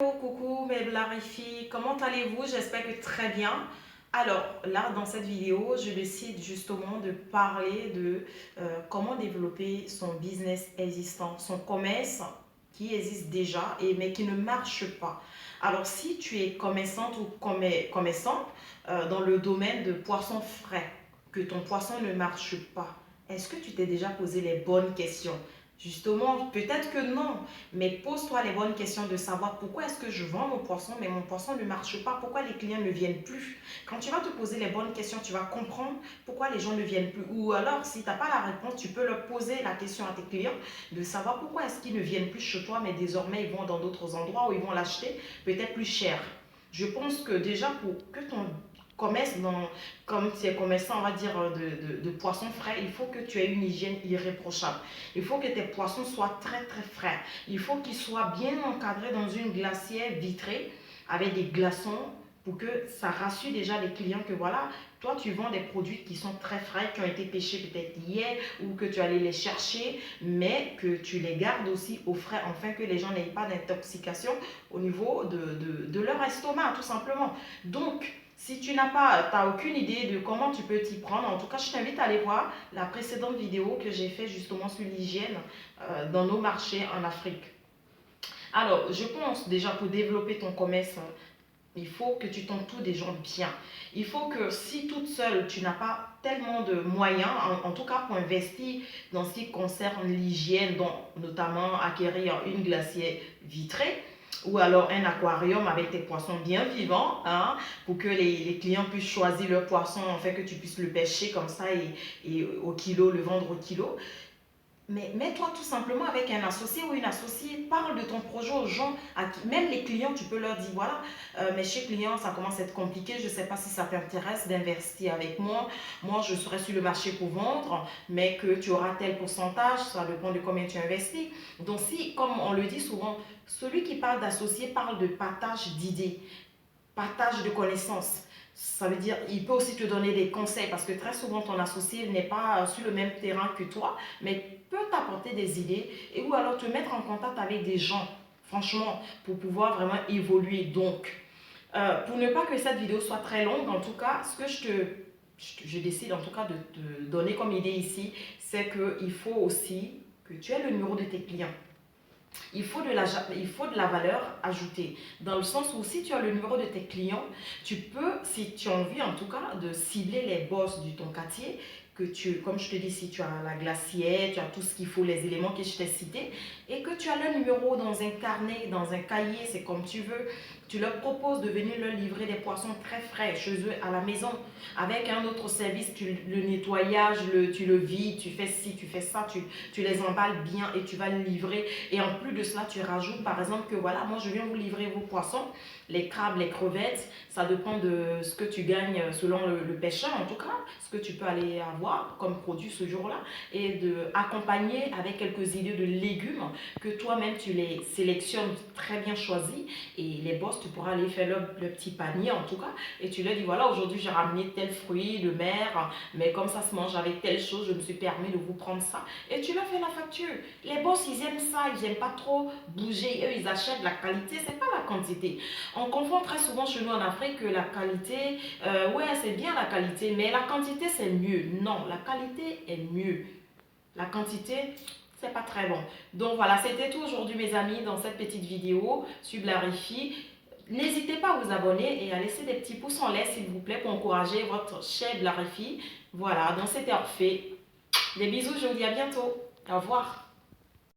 Coucou mes Blarifi, comment allez-vous? J'espère que très bien. Alors là, dans cette vidéo, je décide justement de parler de comment développer son business existant, son commerce qui existe déjà mais qui ne marche pas. Alors si tu es commerçante ou commerçant dans le domaine de poissons frais, que ton poisson ne marche pas, est-ce que tu t'es déjà posé les bonnes questions? Justement, peut-être que non, mais pose-toi les bonnes questions de savoir pourquoi est-ce que je vends mon poisson, mais mon poisson ne marche pas, pourquoi les clients ne viennent plus. Quand tu vas te poser les bonnes questions, tu vas comprendre pourquoi les gens ne viennent plus. Ou alors, si tu n'as pas la réponse, tu peux leur poser la question à tes clients de savoir pourquoi est-ce qu'ils ne viennent plus chez toi, mais désormais ils vont dans d'autres endroits où ils vont l'acheter peut-être plus cher. Je pense que déjà pour que ton commerce, comme tu es commerçant, on va dire, de poissons frais, il faut que tu aies une hygiène irréprochable. Il faut que tes poissons soient très très frais. Il faut qu'ils soient bien encadrés dans une glacière vitrée avec des glaçons pour que ça rassure déjà les clients que voilà, toi tu vends des produits qui sont très frais, qui ont été pêchés peut-être hier ou que tu allais les chercher, mais que tu les gardes aussi au frais afin que les gens n'aient pas d'intoxication au niveau de leur estomac tout simplement. Donc, si tu n'as aucune idée de comment tu peux t'y prendre, en tout cas, je t'invite à aller voir la précédente vidéo que j'ai fait justement sur l'hygiène dans nos marchés en Afrique. Alors, je pense déjà pour développer ton commerce, il faut que tu t'entoures des gens bien. Il faut que si toute seule, tu n'as pas tellement de moyens, en tout cas pour investir dans ce qui concerne l'hygiène, notamment acquérir une glacière vitrée, ou alors un aquarium avec tes poissons bien vivants, hein, pour que les clients puissent choisir leur poisson, afin que tu puisses le pêcher comme ça et au kilo, le vendre au kilo. Mais mets-toi tout simplement avec un associé ou une associée, parle de ton projet aux gens, même les clients, tu peux leur dire, voilà, mes chers clients, ça commence à être compliqué, je ne sais pas si ça t'intéresse d'investir avec moi. Moi, je serai sur le marché pour vendre, mais que tu auras tel pourcentage, ça dépend de combien tu investis. Donc si, comme on le dit souvent, celui qui parle d'associé parle de partage d'idées, partage de connaissances. Ça veut dire, il peut aussi te donner des conseils parce que très souvent, ton associé n'est pas sur le même terrain que toi, mais peut t'apporter des idées et ou alors te mettre en contact avec des gens, franchement, pour pouvoir vraiment évoluer. Donc, pour ne pas que cette vidéo soit très longue, en tout cas, ce que je décide en tout cas de te donner comme idée ici, c'est qu'il faut aussi que tu aies le numéro de tes clients. Il faut de la valeur ajoutée, dans le sens où si tu as le numéro de tes clients, tu peux, si tu as envie en tout cas, de cibler les boss de ton quartier, comme je te dis, si tu as la glacière, tu as tout ce qu'il faut, les éléments que je t'ai cités, et que tu as le numéro dans un carnet, dans un cahier, c'est comme tu veux, tu leur proposes de venir leur livrer des poissons très frais chez eux à la maison, avec un autre service, le nettoyage, tu le vides, tu fais ci, tu fais ça, tu les emballes bien et tu vas le livrer. Et en plus de cela, tu rajoutes par exemple que voilà, moi je viens vous livrer vos poissons, les crabes, les crevettes, ça dépend de ce que tu gagnes selon le pêcheur en tout cas, ce que tu peux aller avoir comme produit ce jour-là, et d'accompagner avec quelques idées de légumes que toi-même tu les sélectionnes très bien choisis, et les boss, tu pourras aller faire le petit panier en tout cas, et tu leur dis voilà, aujourd'hui j'ai ramené tel fruit de mer, mais comme ça se mange avec telle chose, je me suis permis de vous prendre ça, et tu leur fais la facture. Les boss, ils aiment ça, ils n'aiment pas trop bouger, eux ils achètent la qualité, c'est pas la quantité. On confond très souvent chez nous en Afrique que la qualité, ouais c'est bien la qualité, mais la quantité c'est mieux. Non, la qualité est mieux. La quantité, c'est pas très bon. Donc voilà, c'était tout aujourd'hui mes amis dans cette petite vidéo sur Blarifi. N'hésitez pas à vous abonner et à laisser des petits pouces en l'air s'il vous plaît pour encourager votre chère Blarifi. Voilà, donc c'était fait. Des bisous, je vous dis à bientôt. Au revoir.